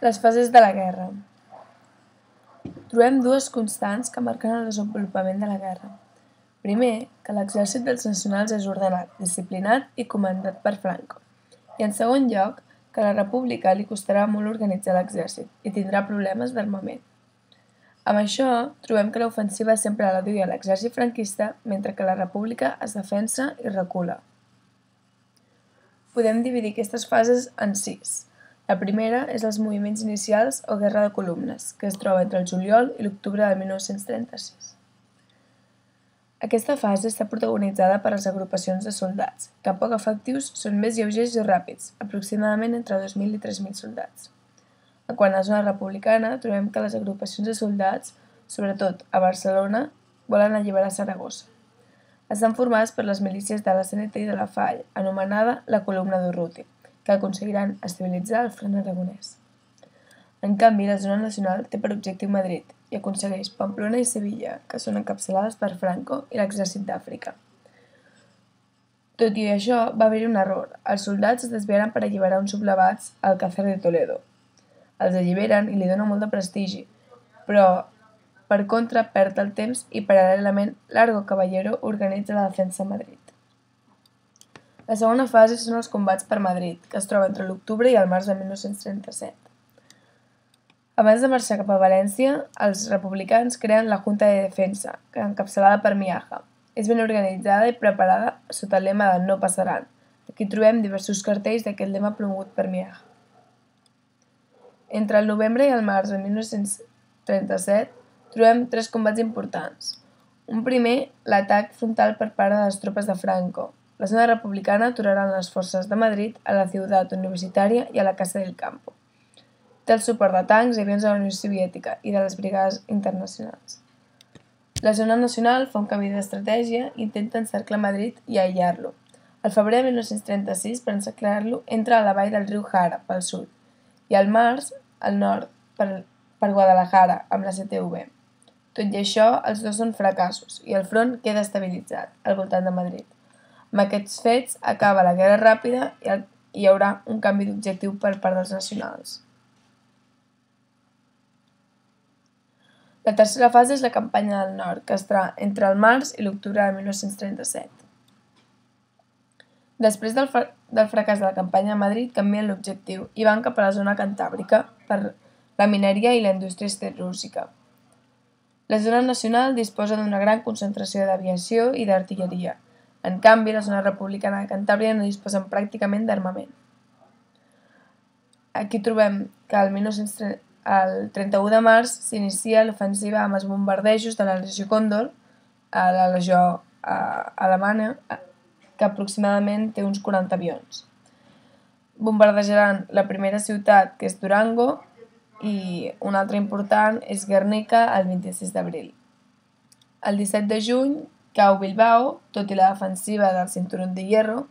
Les fases de la guerra. Trobem dues constants que marquen el desenvolupament de la guerra. Primer, que l'exèrcit dels nacionals és ordenat, disciplinat i comandat per Franco. I en segon lloc, que a la república li costarà molt organitzar l'exèrcit i tindrà problemes d'armament. Amb això, trobem que l'ofensiva sempre la duia l'exèrcit franquista, mentre que la república es defensa i recula. Podem dividir aquestes fases en 6. La primera és els moviments inicials o guerra de columnes, que es troba entre el juliol i l'octubre de 1936. Aquesta fase està protagonitzada per les agrupacions de soldats, que poc efectius són més lleugers i ràpids, aproximadament entre 2.000 i 3.000 soldats. Quant a la zona republicana, trobem que les agrupacions de soldats, sobretot a Barcelona, volen alliberar Saragossa. Estan formades per les milícies de la CNT i de la FAI, anomenada la Columna d'Urruti, que aconseguiran estabilitzar el front aragonès. En canvi, la zona nacional té per objectiu Madrid i aconsegueix Pamplona i Sevilla, que són encapçalades per Franco i l'exèrcit d'Àfrica. Tot i això, va haver-hi un error. Els soldats es desviaran per alliberar uns sublevats al Alcázar de Toledo. Els alliberen i li donen molt de prestigi, però per contra perd el temps i paral·lelament Largo Caballero organitza la defensa a Madrid. La segona fase són els combats per Madrid, que es troba entre l'octubre i el març de 1937. Abans de marxar cap a València, els republicans creen la Junta de Defensa, que encapçalada per Miaja. És ben organitzada i preparada sota el lema de No passaran. Aquí trobem diversos cartells d'aquest lema promogut per Miaja. Entre el novembre i el març de 1937 trobem 3 combats importants. Un primer, l'atac frontal per part de les tropes de Franco. La zona republicana aturaran les forces de Madrid a la Ciutat Universitària i a la Casa del Campo. Té el suport de tancs i avions de la Unió Soviètica i de les brigades internacionals. La zona nacional fa un canvi d'estratègia i intenta encerclar Madrid i aïllar-lo. Al febrer de 1936, per encerclar-lo, entra a la vall del riu Jara, pel sud, i al març, al nord, per Guadalajara, amb la CTV. Tot i això, els dos són fracassos i el front queda estabilitzat, al voltant de Madrid. Amb aquests fets, acaba la guerra ràpida i hi haurà un canvi d'objectiu per part dels nacionals. La tercera fase és la campanya del nord, que estarà entre el març i l'octubre de 1937. Després del fracàs de la campanya a Madrid canvien l'objectiu i van cap a la zona cantàbrica per la mineria i la indústria siderúrgica. La zona nacional disposa d'una gran concentració d'aviació i d'artilleria. En canvi, la zona republicana de Cantàbria no disposa pràcticament d'armament. Aquí trobem que el 31 de març s'inicia l'ofensiva amb els bombardejos de la Legió Còndor, la legió alemanya, que aproximadament té uns 40 avions. Bombardejaran la primera ciutat, que és Durango, i una altra important és Guernica el 26 d'abril. El 17 de juny cau Bilbao, tot i la defensiva del Cinturón de Hierro,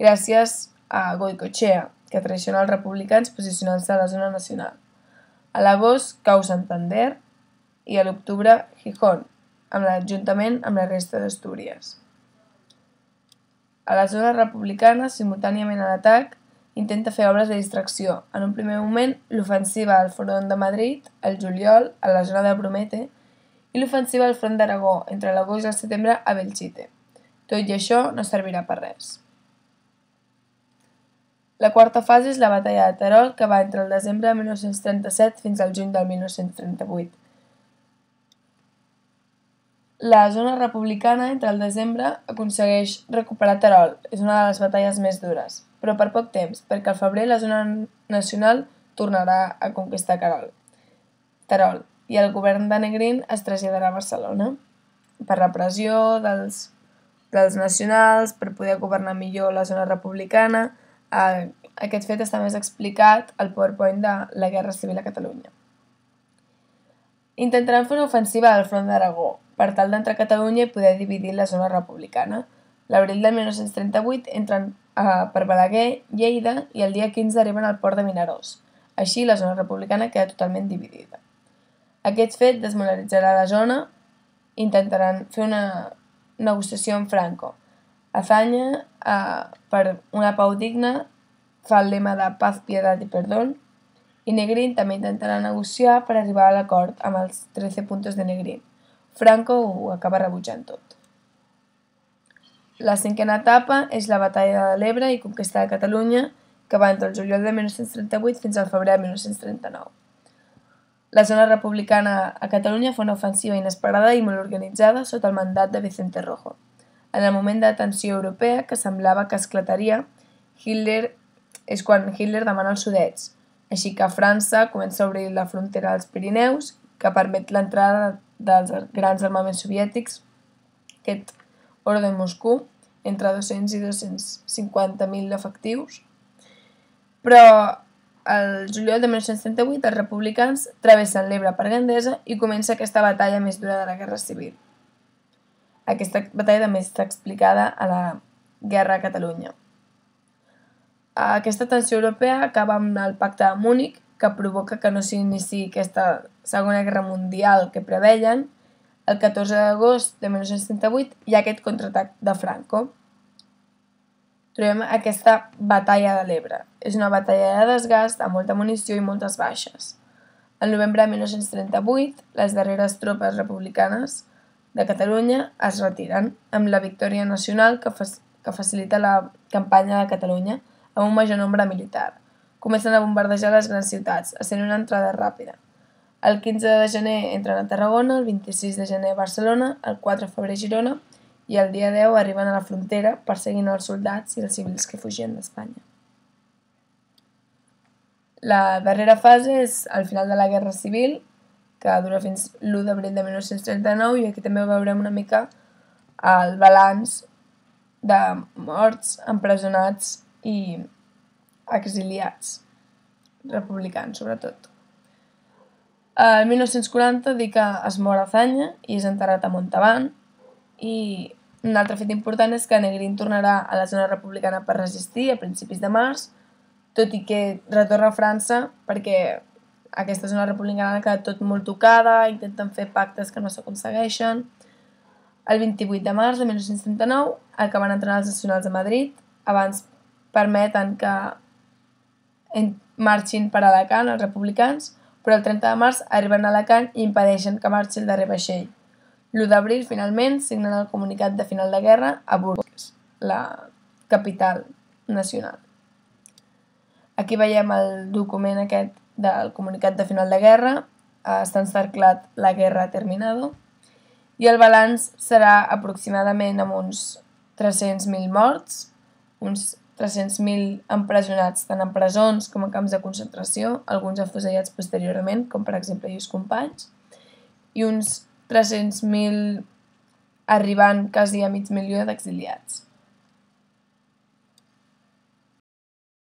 gràcies a Goicoechea, que traiciona els republicans posicionant-se a la zona nacional. A l'agost cau Santander i a l'octubre Gijón, amb l'adjuntament amb la resta d'Astúries. A la zona republicana, simultàniament a l'atac, intenta fer obres de distracció. En un primer moment, l'ofensiva al front de Madrid, el juliol, a la zona de Brumete, i l'ofensiva al front d'Aragó, entre l'agost i el setembre, a Belchite. Tot i això, no servirà per res. La quarta fase és la batalla de Terol, que va entre el desembre de 1937 fins al juny del 1938. La zona republicana, entre el desembre, aconsegueix recuperar Terol. És una de les batalles més dures, però per poc temps, perquè al febrer la zona nacional tornarà a conquistar Terol, i el govern de Negrín es traslladarà a Barcelona per la pressió dels nacionals, per poder governar millor la zona republicana. Aquest fet està més explicat al PowerPoint de la Guerra Civil a Catalunya. Intentaran fer una ofensiva al front d'Aragó, per tal d'entrar a Catalunya i poder dividir la zona republicana. L'abril de 1938 entren per Balaguer, Lleida, i el dia 15 arriben al port de Vinaròs. Així, la zona republicana queda totalment dividida. Aquest fet desmoralitzarà la zona i intentaran fer una negociació amb Franco. Azaña, per una pau digna, fa el lema de paz, piedad y perdón i Negrín també intentarà negociar per arribar a l'acord amb els 13 puntos de Negrín. Franco ho acaba rebutjant tot. La cinquena etapa és la batalla de l'Ebre i conquesta de Catalunya, que va entre el juliol de 1938 fins al febrer de 1939. La zona republicana a Catalunya fa una ofensiva inesperada i molt organitzada sota el mandat de Vicente Rojo. En el moment de tensió europea, que semblava que esclataria, és quan Hitler demana els Sudets, així que França comença a obrir la frontera als Pirineus, que permet l'entrada dels grans armaments soviètics, aquest oro de Moscou, entre 200 i 250.000 efectius. Però el juliol de 1938 els republicans travessen l'Ebre per Gandesa i comença aquesta batalla més dura de la Guerra Civil. Aquesta batalla també està explicada a la Guerra a Catalunya. Aquesta tensió europea acaba amb el Pacte de Múnich, que provoca que no s'iniciï aquesta Segona Guerra Mundial que preveien. El 14 d'agost de 1938 hi ha aquest contraatac de Franco. Trobem aquesta batalla de l'Ebre. És una batalla de desgast, amb molta munició i moltes baixes. El novembre de 1938, les darreres tropes republicanes de Catalunya es retiren, amb la victòria nacional que facilita la campanya de Catalunya amb un major nombre militar. Comencen a bombardejar les grans ciutats, essent una entrada ràpida. El 15 de gener entren a Tarragona, el 26 de gener a Barcelona, el 4 de febrer a Girona i el dia 10 arriben a la frontera perseguint els soldats i els civils que fugien d'Espanya. La darrera fase és el final de la Guerra Civil, que dura fins l'1 d'abril de 1939, i aquí també veurem una mica el balanç de morts, empresonats i exiliats, republicans sobretot. El 1940 diu que es mor a Azaña i és enterrat a Montauban, i un altre fet important és que Negrín tornarà a la zona republicana per resistir a principis de març, tot i que retorna a França perquè aquesta zona republicana ha quedat tot molt tocada, intenten fer pactes que no s'aconsegueixen. El 28 de març de 1939 acaben entrant els nacionals a Madrid, abans permeten que marxin per Alacant els republicans, però el 30 de març arriben a Alacant i impedeixen que marxi el darrer vaixell. L'1 d'abril, finalment, signen el comunicat de final de guerra a Burgos, la capital nacional. Aquí veiem el document aquest del comunicat de final de guerra, està encerclat la guerra ha terminado, i el balanç serà aproximadament amb uns 300.000 morts, uns 300.000 empresonats tant en presons com en camps de concentració, alguns afusellats posteriorment, com per exemple Lluís Companys, i uns 300.000 arribant quasi a mig milió d'exiliats.